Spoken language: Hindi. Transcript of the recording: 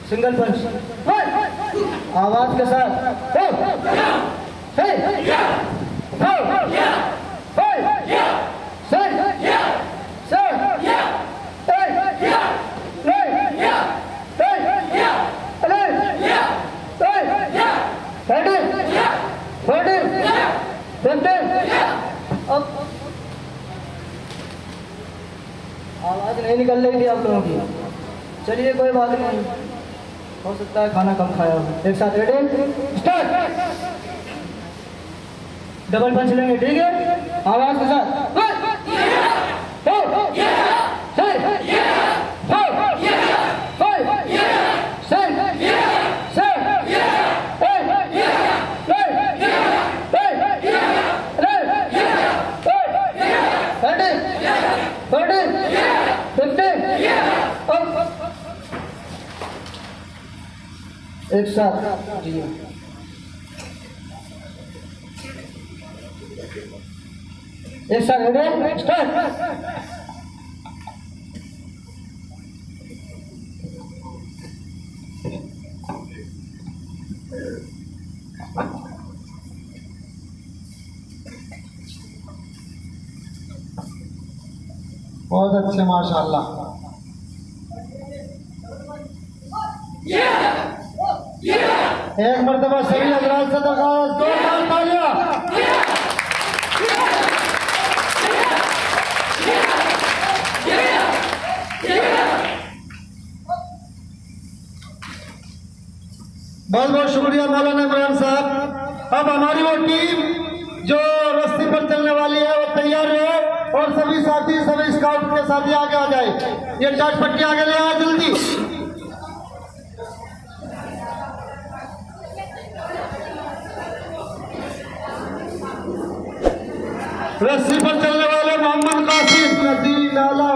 सिंगल पंच आवाज के साथ आवाज नहीं निकल रही थी आप लोगों की। चलिए कोई बात नहीं, हो सकता है खाना कम खाया हो। एक साथ रेडी स्टार्ट। डबल पंच लेंगे, ठीक है? आवाज के साथ एक साथ जी। एक साथ रेडी स्टार्ट। बहुत अच्छे माशाल्लाह। एक मर्तबा सभी हजरात से दरख्वास्त, जोरदार तालियां। बहुत बहुत शुक्रिया मौलाना इमरान साहब। अब हमारी वो टीम जो रस्सी पर चलने वाली है वो तैयार है, और सभी साथी सभी स्काउट के साथी आगे आ जाए। ये टाट पट्टी आगे ले आए जल्दी। रस्सी पर चलने वाले मोहम्मद कासिम, नदी नाला